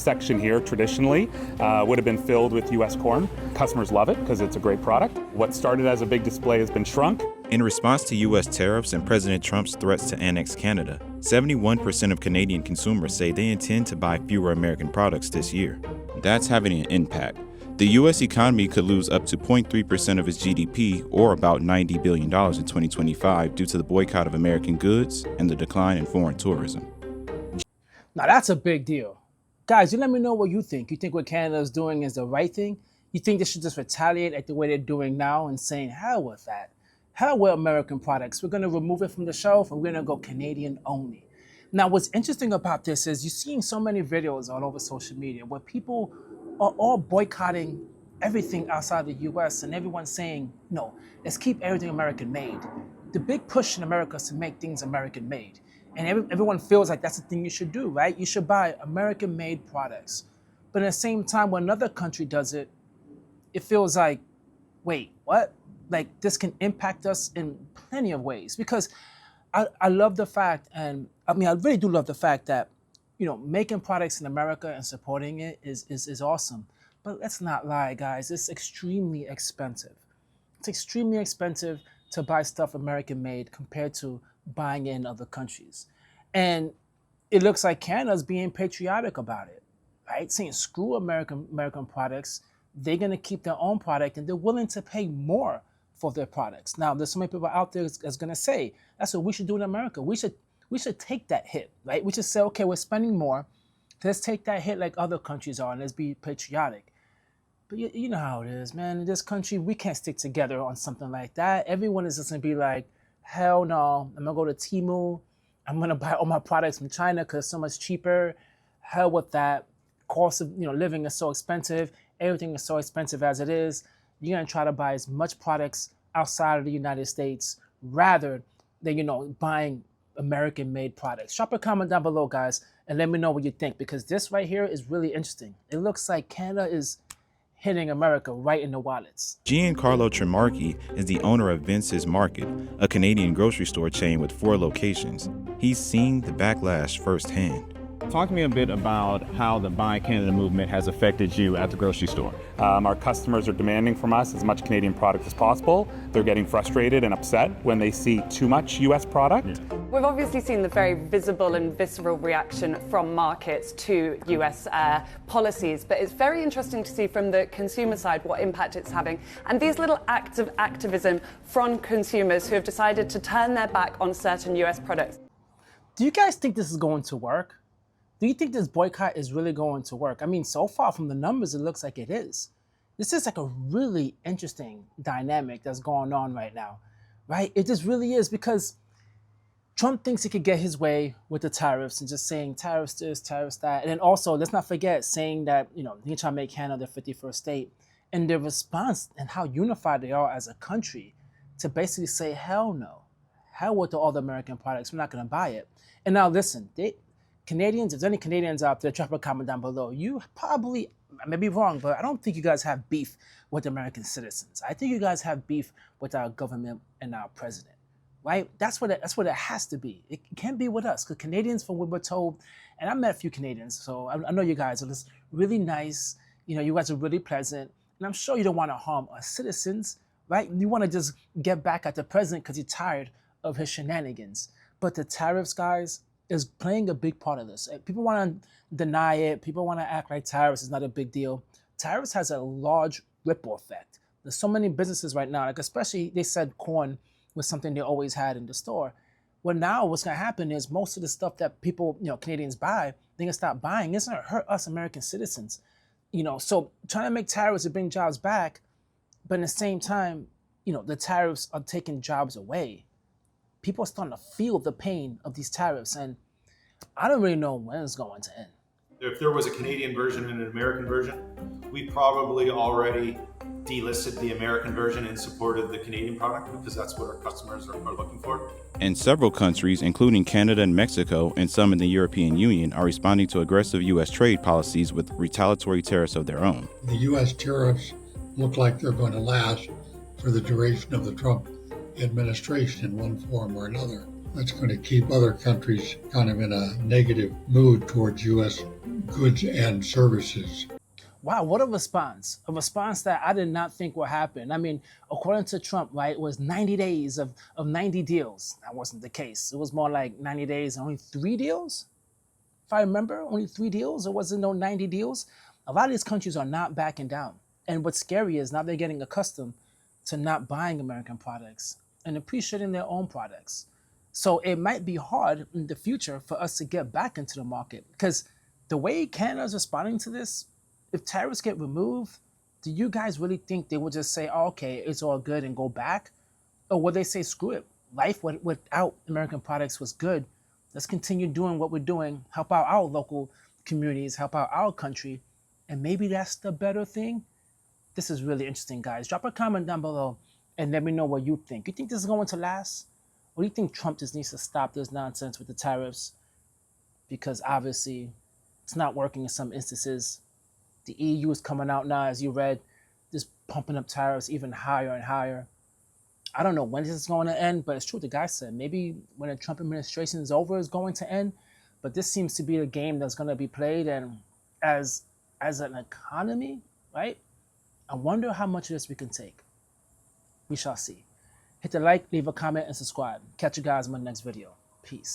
Section here traditionally would have been filled with U.S. corn. Customers love it because it's a great product. What started as a big display has been shrunk. In response to U.S. tariffs and President Trump's threats to annex Canada, 71% of Canadian consumers say they intend to buy fewer American products this year. That's having an impact. The U.S. economy could lose up to 0.3% of its GDP, or about $90 billion in 2025, due to the boycott of American goods and the decline in foreign tourism. Now that's a big deal. Guys, you let me know what you think. You think what Canada is doing is the right thing? You think they should just retaliate like the way they're doing now and saying, hell with that. Hell with American products. We're going to remove it from the shelf and we're going to go Canadian only. Now, what's interesting about this is you're seeing so many videos all over social media where people are all boycotting everything outside the US and everyone's saying, no, let's keep everything American made. The big push in America is to make things American made. And everyone feels like that's the thing you should do, right? You should buy American-made products. But at the same time, when another country does it, it feels like, wait, what? Like this can impact us in plenty of ways. Because I love the fact, and I mean, I really do love the fact that, you know, making products in America and supporting it is awesome. But let's not lie, guys. It's extremely expensive. It's extremely expensive to buy stuff American-made compared to buying it in other countries. And it looks like Canada's being patriotic about it, right? Saying screw American products, they're gonna keep their own product and they're willing to pay more for their products. Now, there's so many people out there that's gonna say, that's what we should do in America. We should take that hit, right? We should say, okay, we're spending more, let's take that hit like other countries are and let's be patriotic. But you know how it is, man. In this country, we can't stick together on something like that. Everyone is just gonna be like, hell no, I'm gonna go to Temu. I'm gonna buy all my products from China because it's so much cheaper. Hell with that. Cost of living is so expensive. Everything is so expensive as it is. You're gonna try to buy as much products outside of the United States rather than buying American-made products. Drop a comment down below, guys, and let me know what you think because this right here is really interesting. It looks like Canada is hitting America right in the wallets. Giancarlo Tremarchi is the owner of Vince's Market, a Canadian grocery store chain with 4 locations. He's seen the backlash firsthand. Talk to me a bit about how the Buy Canada movement has affected you at the grocery store. Our customers are demanding from us as much Canadian product as possible. They're getting frustrated and upset when they see too much US product. Yeah. We've obviously seen the very visible and visceral reaction from markets to US policies, but it's very interesting to see from the consumer side what impact it's having. And these little acts of activism from consumers who have decided to turn their back on certain US products. Do you guys think this is going to work? Do you think this boycott is really going to work? I mean, so far from the numbers, it looks like it is. This is like a really interesting dynamic that's going on right now, right? It just really is because Trump thinks he could get his way with the tariffs and just saying tariffs this, tariffs that. And then also, let's not forget saying that, he can try to make Canada the 51st state. And their response and how unified they are as a country to basically say, hell no. Hell with all the American products. We're not going to buy it. And now listen, Canadians, if there's any Canadians out there, drop a comment down below. You probably, I may be wrong, but I don't think you guys have beef with American citizens. I think you guys have beef with our government and our president, right? That's what it has to be. It can't be with us because Canadians, from what we're told, and I met a few Canadians, so I know you guys are just really nice. You guys are really pleasant, and I'm sure you don't want to harm our citizens, right? You want to just get back at the president because you're tired of his shenanigans. But the tariffs, guys, is playing a big part of this. People want to deny it. People want to act like tariffs is not a big deal. Tariffs has a large ripple effect. There's so many businesses right now, like especially they said corn was something they always had in the store. Well, now what's going to happen is most of the stuff that people, Canadians buy, they're going to stop buying. It's going to hurt us American citizens. So trying to make tariffs to bring jobs back, but at the same time, the tariffs are taking jobs away. People are starting to feel the pain of these tariffs, and I don't really know when it's going to end. If there was a Canadian version and an American version, we probably already delisted the American version and supported the Canadian product because that's what our customers are looking for. And several countries, including Canada and Mexico and some in the European Union, are responding to aggressive U.S. trade policies with retaliatory tariffs of their own. The U.S. tariffs look like they're going to last for the duration of the Trump administration in one form or another. That's going to keep other countries kind of in a negative mood towards U.S. goods and services. Wow, what a response. A response that I did not think would happen. I mean, according to Trump, right, it was 90 days of 90 deals. That wasn't the case. It was more like 90 days and only 3 deals. If I remember, only 3 deals. It wasn't no 90 deals. A lot of these countries are not backing down. And what's scary is now they're getting accustomed to not buying American products and appreciating their own products. So it might be hard in the future for us to get back into the market because the way Canada's responding to this, if tariffs get removed, do you guys really think they would just say, oh, okay, it's all good and go back? Or would they say, screw it, life without American products was good. Let's continue doing what we're doing, help out our local communities, help out our country, and maybe that's the better thing? This is really interesting, guys. Drop a comment down below and let me know what you think. You think this is going to last? Or do you think Trump just needs to stop this nonsense with the tariffs? Because obviously it's not working in some instances. The EU is coming out now, as you read, just pumping up tariffs even higher and higher. I don't know when this is going to end, but it's true what the guy said. Maybe when the Trump administration is over, it's going to end. But this seems to be a game that's going to be played. And as an economy, right, I wonder how much of this we can take. We shall see. Hit the like, leave a comment, and subscribe. Catch you guys in my next video. Peace.